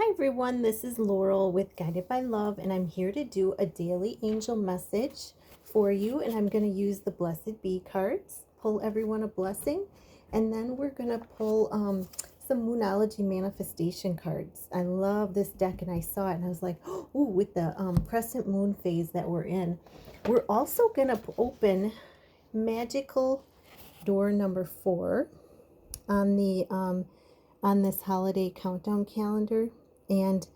Hi everyone, this is Laurel with Guided by Love, and I'm here to do a daily angel message for you. And I'm going to use the Blessed Bee cards, pull everyone a blessing, and then we're going to pull some Moonology manifestation cards. I love this deck, and I saw it, and I was like, oh, with the crescent moon phase that we're in. We're also going to open magical door number 4 on the on this holiday countdown calendar. And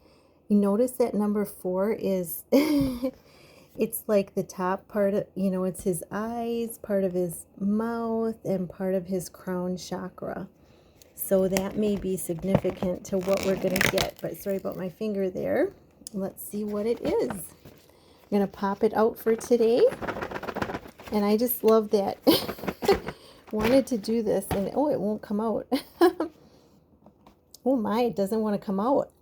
you notice that number 4 is it's like the top part of, it's his eyes, part of his mouth, and part of his crown chakra. So that may be significant to what we're going to get. But sorry about my finger there. Let's see what it is. I'm going to pop it out for today. And I just love that. Wanted to do this, and oh, it won't come out. Oh my, it doesn't want to come out.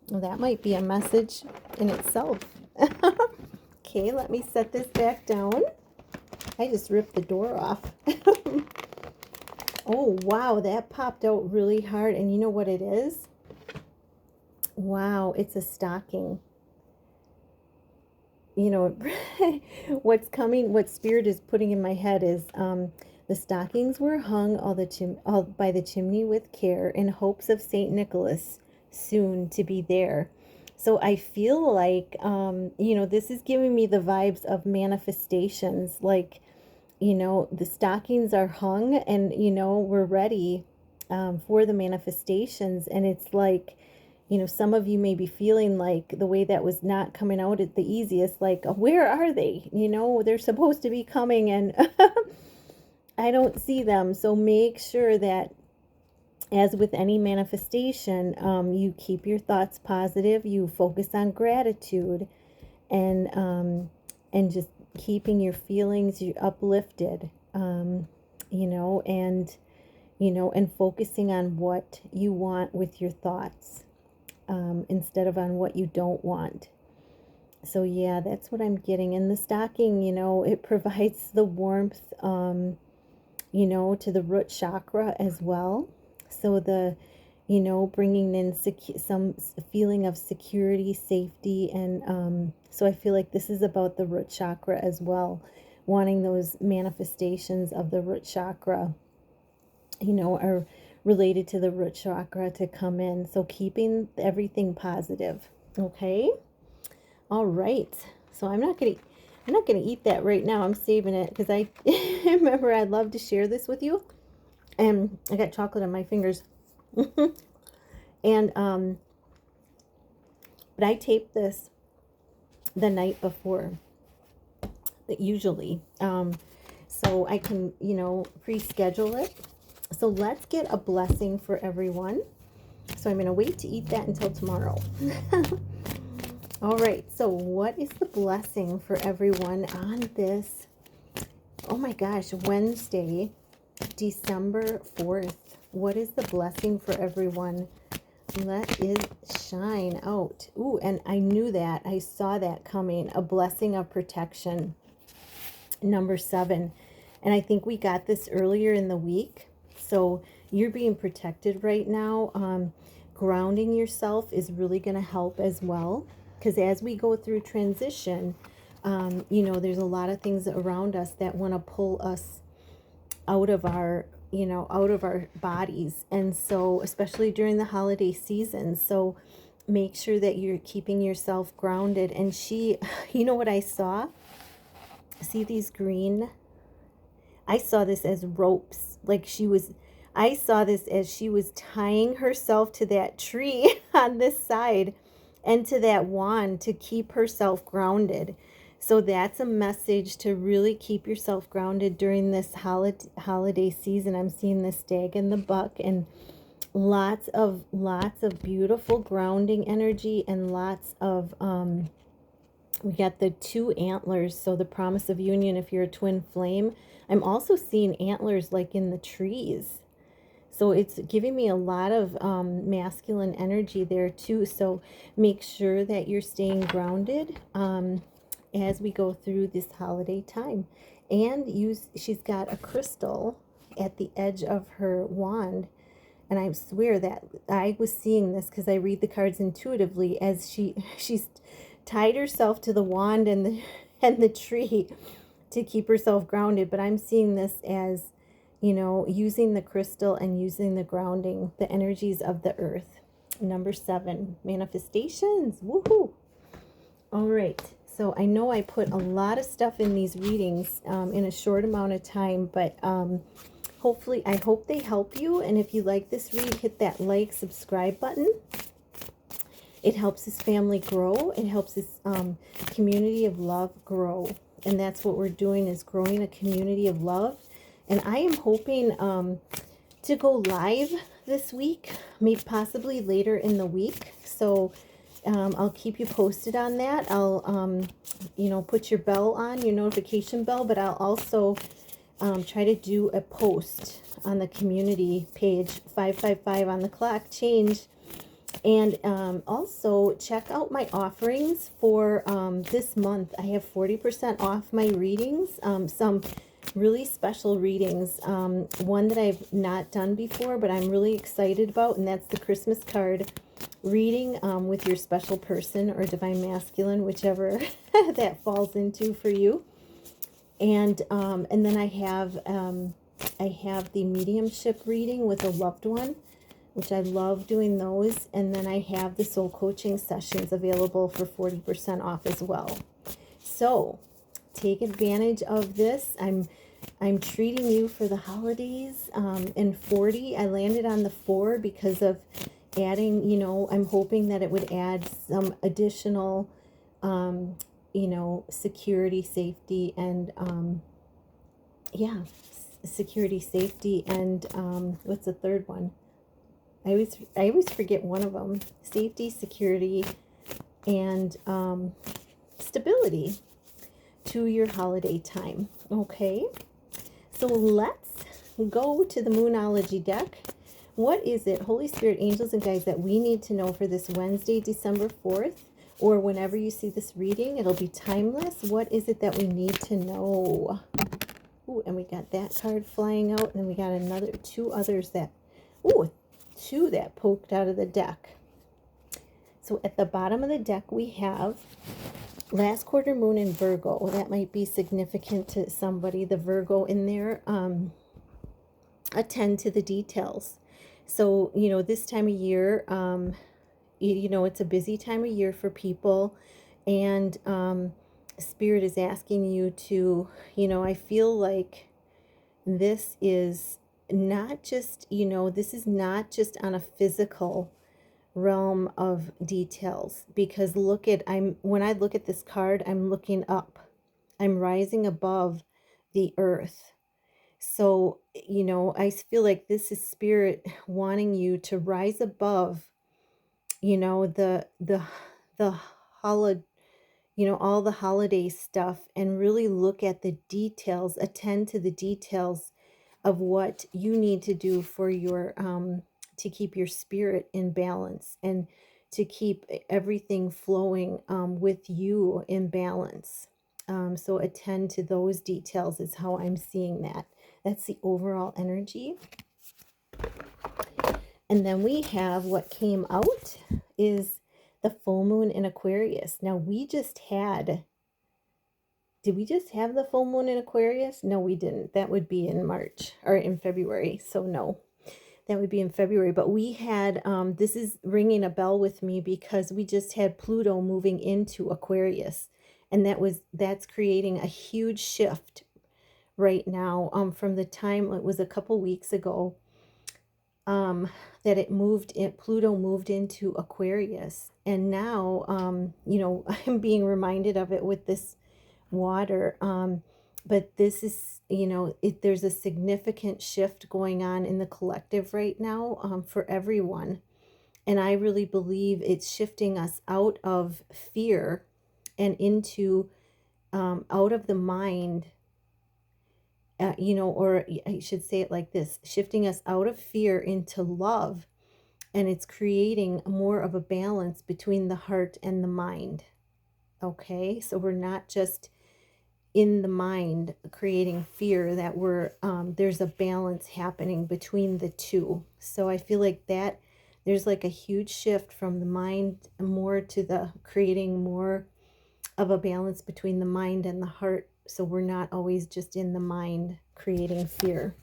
Well, that might be a message in itself. Okay, let me set this back down. I just ripped the door off. Oh, wow, that popped out really hard. And you know what it is? Wow, it's a stocking. You know, what's coming, what Spirit is putting in my head is the stockings were hung all by the chimney with care in hopes of St. Nicholas soon to be there. So I feel like, this is giving me the vibes of manifestations. Like, the stockings are hung and, we're ready for the manifestations. And it's like, some of you may be feeling like the way that was not coming out at the easiest, like, where are they? They're supposed to be coming and I don't see them. So make sure that, as with any manifestation, you keep your thoughts positive, you focus on gratitude, and just keeping your feelings uplifted, and focusing on what you want with your thoughts, instead of on what you don't want. So yeah, that's what I'm getting. In the stocking, it provides the warmth, to the root chakra as well. So the, bringing in some feeling of security, safety, and so I feel like this is about the root chakra as well, wanting those manifestations of the root chakra, are related to the root chakra to come in. So keeping everything positive. Okay. All right. So I'm not going to eat that right now. I'm saving it because I remember I'd love to share this with you. And I got chocolate on my fingers. And but I tape this the night before, usually, so I can, pre-schedule it. So let's get a blessing for everyone. So I'm going to wait to eat that until tomorrow. All right, so what is the blessing for everyone on this, oh my gosh, Wednesday, December 4th? What is the blessing for everyone? Let it shine out. Ooh, and I knew that. I saw that coming. A blessing of protection. Number 7. And I think we got this earlier in the week. So you're being protected right now. Grounding yourself is really going to help as well. Because as we go through transition, there's a lot of things around us that want to pull us out of our bodies. And so, especially during the holiday season. So make sure that you're keeping yourself grounded. And you know what I saw? See these green? I saw this as ropes. I saw this as she was tying herself to that tree on this side and to that wand to keep herself grounded. So that's a message to really keep yourself grounded during this holiday season. I'm seeing the stag and the buck, and lots of beautiful grounding energy, and lots of we got the 2 antlers, so the promise of union if you're a twin flame. I'm also seeing antlers like in the trees. So it's giving me a lot of masculine energy there too. So make sure that you're staying grounded as we go through this holiday time. And she's got a crystal at the edge of her wand. And I swear that I was seeing this because I read the cards intuitively as she's tied herself to the wand and the and the tree to keep herself grounded. But I'm seeing this as, using the crystal and using the grounding, the energies of the earth. Number 7, manifestations. Woohoo! All right. So I know I put a lot of stuff in these readings in a short amount of time, but hopefully, I hope they help you. And if you like this read, hit that like, subscribe button. It helps this family grow. It helps this community of love grow. And that's what we're doing, is growing a community of love. And I am hoping to go live this week, maybe possibly later in the week. So I'll keep you posted on that. I'll, put your bell on, your notification bell, but I'll also try to do a post on the community page, 555 on the clock, change. And also check out my offerings for this month. I have 40% off my readings, some really special readings. One that I've not done before, but I'm really excited about, and that's the Christmas card reading with your special person or divine masculine, whichever that falls into for you. And then I have the mediumship reading with a loved one, which I love doing those. And then I have the soul coaching sessions available for 40% off as well. So take advantage of this. I'm treating you for the holidays. And 40, I landed on the 4 because of adding, I'm hoping that it would add some additional, security, safety, and, security, safety, and, what's the third one? I always forget one of them. Safety, security, and, stability to your holiday time. Okay. So let's go to the Moonology deck. What is it, Holy Spirit, angels, and guides, that we need to know for this Wednesday, December 4th? Or whenever you see this reading, it'll be timeless. What is it that we need to know? Ooh, and we got that card flying out. And then we got two others that, two that poked out of the deck. So at the bottom of the deck, we have last quarter moon in Virgo. That might be significant to somebody, the Virgo in there. Attend to the details. So, this time of year, it's a busy time of year for people, and Spirit is asking you to, I feel like this is not just, this is not just on a physical realm of details, because when I look at this card, I'm looking up. I'm rising above the earth. So, I feel like this is Spirit wanting you to rise above, the holiday, all the holiday stuff, and really look at the details, attend to the details of what you need to do for your, to keep your spirit in balance, and to keep everything flowing with you in balance. So attend to those details is how I'm seeing that. That's the overall energy. And then we have what came out is the full moon in Aquarius. Now did we just have the full moon in Aquarius? No, we didn't. That would be in March or in February. So no, that would be in February. But we had, this is ringing a bell with me because we just had Pluto moving into Aquarius. And that's creating a huge shift right now, from the time, it was a couple weeks ago, that Pluto moved into Aquarius. And now, I'm being reminded of it with this water. But this is, there's a significant shift going on in the collective right now, for everyone. And I really believe it's shifting us out of fear and into, out of the mind, or I should say it like this, shifting us out of fear into love. And it's creating more of a balance between the heart and the mind. Okay, so we're not just, in the mind creating fear, that we're there's a balance happening between the two. So I feel like that there's like a huge shift from the mind more to the creating more of a balance between the mind and the heart, so we're not always just in the mind creating fear.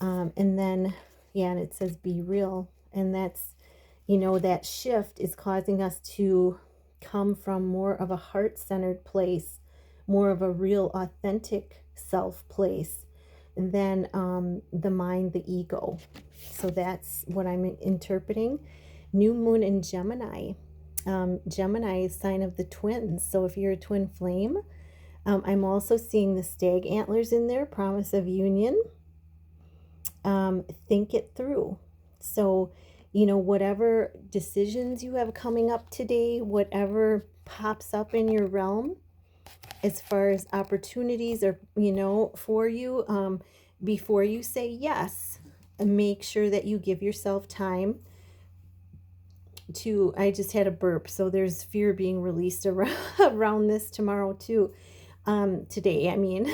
And then, yeah, and it says be real. And that's, that shift is causing us to come from more of a heart centered place, more of a real, authentic self place than the mind, the ego. So that's what I'm interpreting. New moon in Gemini. Gemini is sign of the twins. So if you're a twin flame, I'm also seeing the stag antlers in there, promise of union. Think it through. So, whatever decisions you have coming up today, whatever pops up in your realm as far as opportunities or, for you, before you say yes, make sure that you give yourself time to, I just had a burp, so there's fear being released around this tomorrow too. Today, I mean.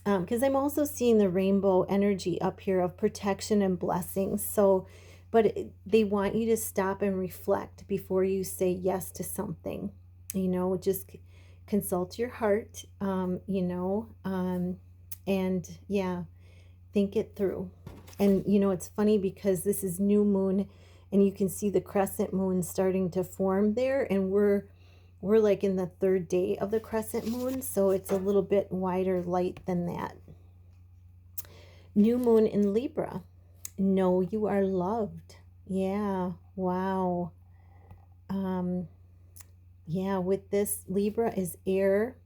Because I'm also seeing the rainbow energy up here of protection and blessings. So, but they want you to stop and reflect before you say yes to something. Just consult your heart, and yeah, think it through. And, it's funny because this is new moon and you can see the crescent moon starting to form there. And we're like in the third day of the crescent moon, so it's a little bit wider light than that. New moon in Libra. Know you are loved. Yeah, wow. Yeah, with this, Libra is air.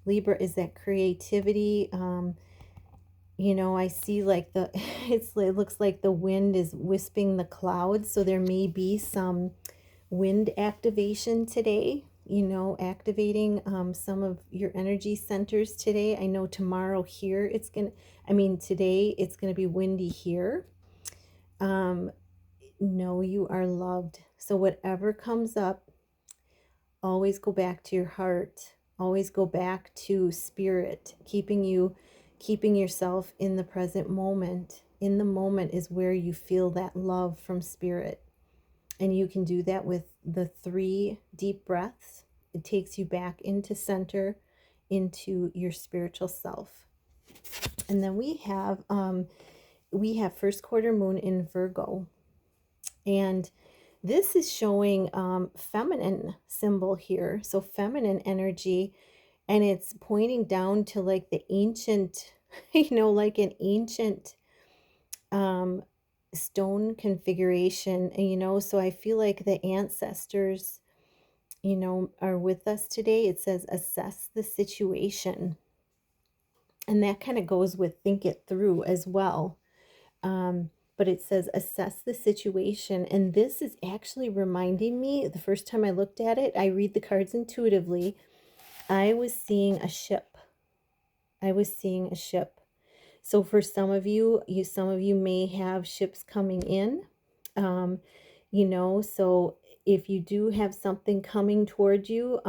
Libra is that creativity. I see like it looks like the wind is wisping the clouds, so there may be some wind activation today, activating some of your energy centers today. I know tomorrow here today it's going to be windy here. Know you are loved. So whatever comes up, always go back to your heart. Always go back to spirit, keeping yourself in the present moment. In the moment is where you feel that love from spirit. And you can do that with the 3 deep breaths. It takes you back into center, into your spiritual self. And then we have first quarter moon in Virgo. And this is showing feminine symbol here. So feminine energy, and it's pointing down to like the ancient, like an ancient stone configuration. And so I feel like the ancestors are with us today. It says assess the situation, and that kind of goes with think it through as well. But it says assess the situation, and this is actually reminding me, the first time I looked at it, I read the cards intuitively, I was seeing a ship. So for some of you may have ships coming in, so if you do have something coming towards you,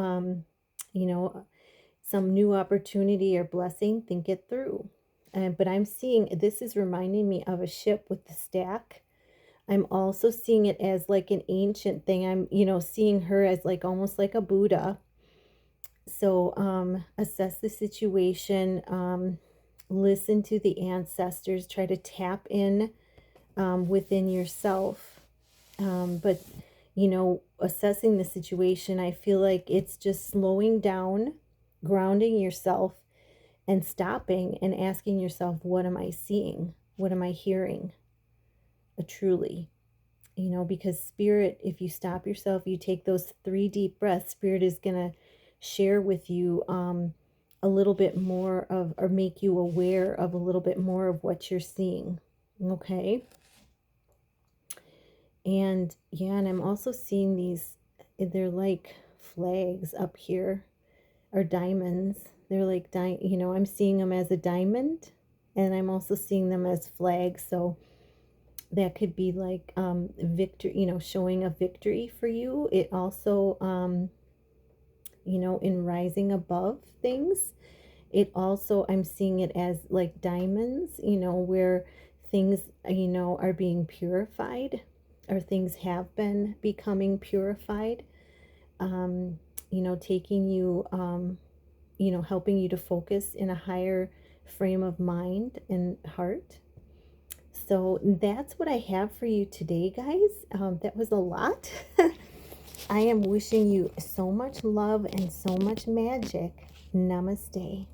some new opportunity or blessing, think it through. But I'm seeing, this is reminding me of a ship with the stack. I'm also seeing it as like an ancient thing. I'm, seeing her as like almost like a Buddha. So assess the situation, listen to the ancestors, try to tap in within yourself. But, assessing the situation, I feel like it's just slowing down, grounding yourself, and stopping and asking yourself, what am I seeing? What am I hearing? Truly, because spirit, if you stop yourself, you take those 3 deep breaths, spirit is going to share with you a little bit more of, or make you aware of a little bit more of what you're seeing. Okay. And yeah, and I'm also seeing these, they're like flags up here, or diamonds. They're like, I'm seeing them as a diamond, and I'm also seeing them as flags. So that could be like victory, showing a victory for you. It also, you know, in rising above things. It also, I'm seeing it as like diamonds, you know, where things, you know, are being purified, or things have been becoming purified, um, you know, taking you, you know, helping you to focus in a higher frame of mind and heart. So that's what I have for you today, guys. That was a lot. I am wishing you so much love and so much magic. Namaste.